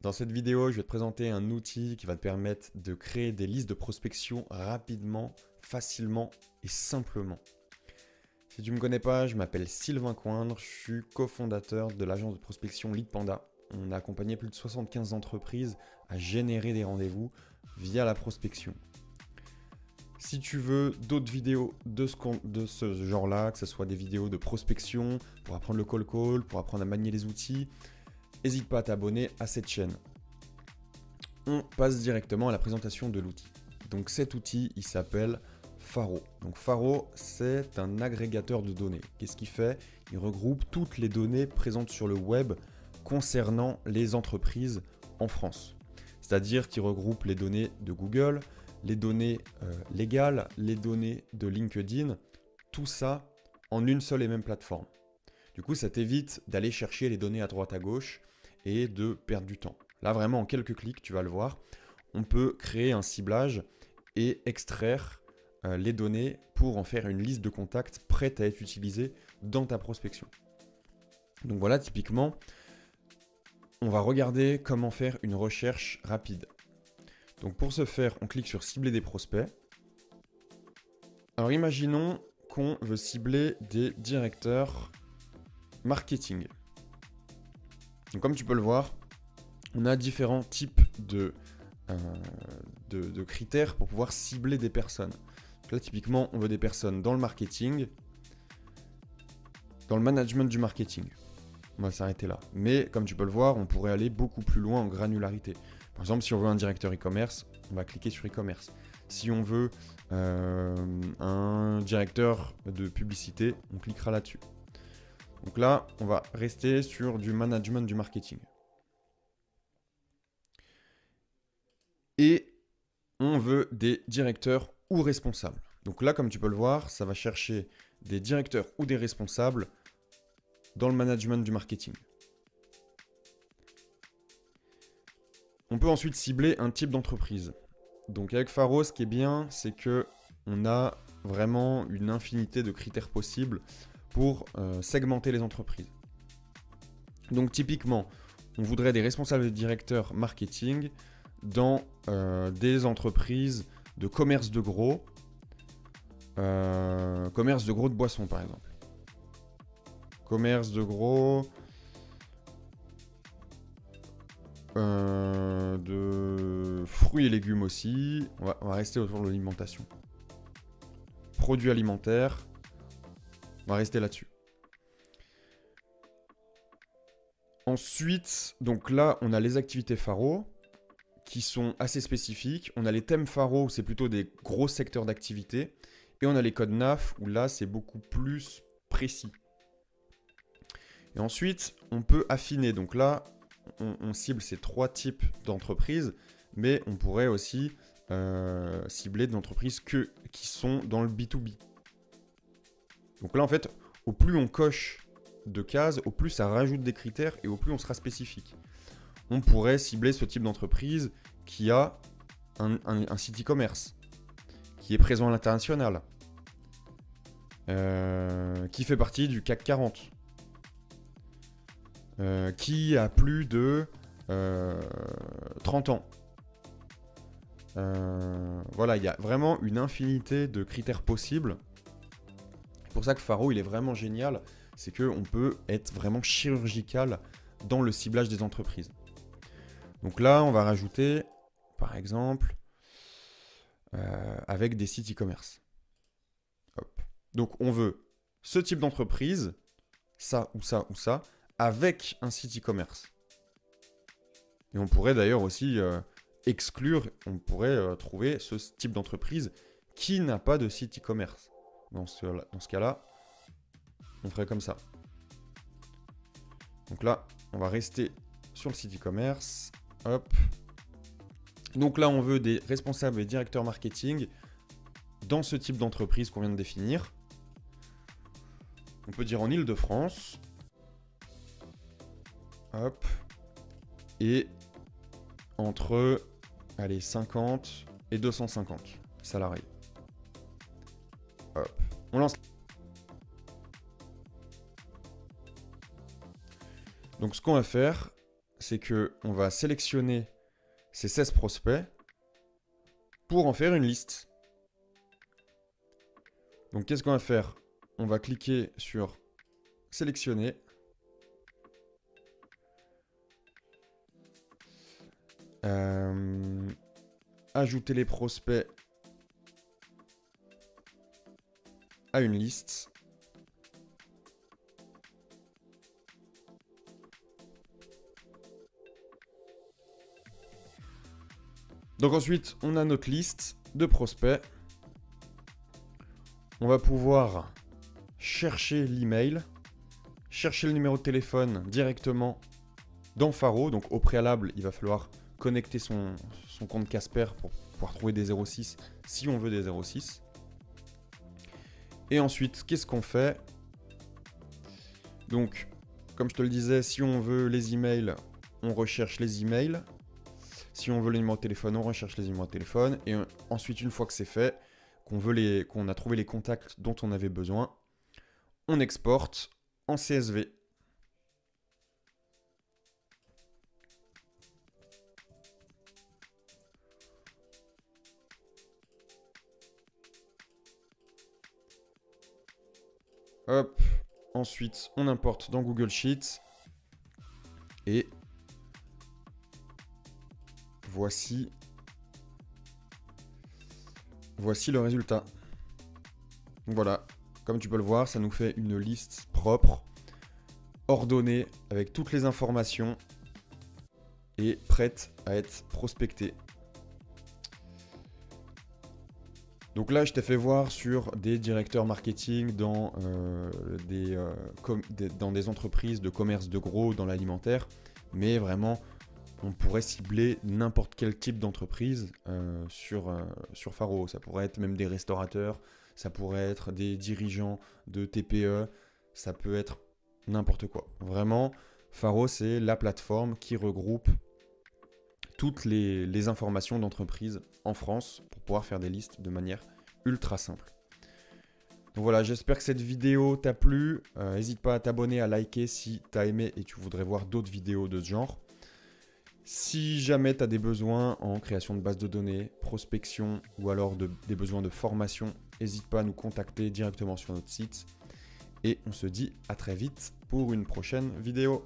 Dans cette vidéo, je vais te présenter un outil qui va te permettre de créer des listes de prospection rapidement, facilement et simplement. Si tu ne me connais pas, je m'appelle Sylvain Coindre, je suis cofondateur de l'agence de prospection Lead Panda. On a accompagné plus de 75 entreprises à générer des rendez-vous via la prospection. Si tu veux d'autres vidéos de ce genre-là, que ce soit des vidéos de prospection, pour apprendre le call call, pour apprendre à manier les outils, n'hésite pas à t'abonner à cette chaîne. On passe directement à la présentation de l'outil. Donc cet outil, il s'appelle Faro. Donc Faro, c'est un agrégateur de données. Qu'est-ce qu'il fait? Il regroupe toutes les données présentes sur le web concernant les entreprises en France. C'est-à-dire qu'il regroupe les données de Google, les données légales, les données de LinkedIn, tout ça en une seule et même plateforme. Du coup, ça t'évite d'aller chercher les données à droite à gauche et de perdre du temps. Là, vraiment, en quelques clics, tu vas le voir, on peut créer un ciblage et extraire les données pour en faire une liste de contacts prête à être utilisée dans ta prospection. Donc voilà, typiquement, on va regarder comment faire une recherche rapide. Donc pour ce faire, on clique sur cibler des prospects. Alors imaginons qu'on veut cibler des directeurs marketing. Donc comme tu peux le voir, on a différents types de critères pour pouvoir cibler des personnes. Donc là, typiquement, on veut des personnes dans le marketing, dans le management du marketing. On va s'arrêter là. Mais comme tu peux le voir, on pourrait aller beaucoup plus loin en granularité. Par exemple, si on veut un directeur e-commerce, on va cliquer sur e-commerce. Si on veut un directeur de publicité, on cliquera là-dessus. Donc là, on va rester sur du management du marketing. Et on veut des directeurs ou responsables. Donc là, comme tu peux le voir, ça va chercher des directeurs ou des responsables dans le management du marketing. On peut ensuite cibler un type d'entreprise. Donc avec Faro, ce qui est bien, c'est que on a vraiment une infinité de critères possibles pour segmenter les entreprises. Donc typiquement, on voudrait des responsables et directeurs marketing dans des entreprises de commerce de gros, de boissons par exemple. Commerce de gros, de fruits et légumes aussi. On va rester autour de l'alimentation. Produits alimentaires, on va rester là-dessus. Ensuite, donc là, on a les activités Faro qui sont assez spécifiques. On a les thèmes Faro où c'est plutôt des gros secteurs d'activité. Et on a les codes NAF où là, c'est beaucoup plus précis. Et ensuite, on peut affiner. Donc là, on cible ces trois types d'entreprises, mais on pourrait aussi cibler des entreprises qui sont dans le B2B. Donc là, en fait, au plus on coche de cases, au plus ça rajoute des critères et au plus on sera spécifique. On pourrait cibler ce type d'entreprise qui a un site e-commerce, qui est présent à l'international, qui fait partie du CAC 40, qui a plus de 30 ans. Voilà, il y a vraiment une infinité de critères possibles. C'est pour ça que Faro, il est vraiment génial. C'est qu'on peut être vraiment chirurgical dans le ciblage des entreprises. Donc là, on va rajouter, par exemple, avec des sites e-commerce. Hop. Donc on veut ce type d'entreprise, ça ou ça ou ça, avec un site e-commerce. Et on pourrait d'ailleurs aussi exclure, on pourrait trouver ce type d'entreprise qui n'a pas de site e-commerce. Dans ce cas-là, on ferait comme ça. Donc là, on va rester sur le site e-commerce. Hop. Donc là, on veut des responsables et directeurs marketing dans ce type d'entreprise qu'on vient de définir. On peut dire en Île-de-France. Hop. Et entre 50 et 250 salariés. Hop. On lance. Donc ce qu'on va faire, c'est que on va sélectionner ces 16 prospects pour en faire une liste. Donc qu'est-ce qu'on va faire? On va cliquer sur sélectionner. Ajouter les prospects à une liste. Donc ensuite, on a notre liste de prospects. On va pouvoir chercher l'email, chercher le numéro de téléphone directement dans Faro. Donc au préalable, il va falloir connecter son compte Casper pour pouvoir trouver des 06 si on veut des 06. Et ensuite, qu'est-ce qu'on fait? Donc, comme je te le disais, si on veut les emails, on recherche les emails. Si on veut les numéros de téléphone, on recherche les numéros de téléphone. Et ensuite, une fois que c'est fait, qu'on a trouvé les contacts dont on avait besoin, on exporte en CSV. Hop. Ensuite, on importe dans Google Sheets. Et voici le résultat. Donc voilà, comme tu peux le voir, ça nous fait une liste propre, ordonnée, avec toutes les informations et prête à être prospectée. Donc là, je t'ai fait voir sur des directeurs marketing dans des entreprises de commerce de gros, dans l'alimentaire, mais vraiment, on pourrait cibler n'importe quel type d'entreprise sur Faro. Ça pourrait être même des restaurateurs, ça pourrait être des dirigeants de TPE, ça peut être n'importe quoi. Vraiment, Faro, c'est la plateforme qui regroupe toutes les informations d'entreprise en France pour pouvoir faire des listes de manière ultra simple. Donc voilà, j'espère que cette vidéo t'a plu. N'hésite pas à t'abonner, à liker si tu as aimé et tu voudrais voir d'autres vidéos de ce genre. Si jamais tu as des besoins en création de bases de données, prospection ou alors des besoins de formation, n'hésite pas à nous contacter directement sur notre site. Et on se dit à très vite pour une prochaine vidéo.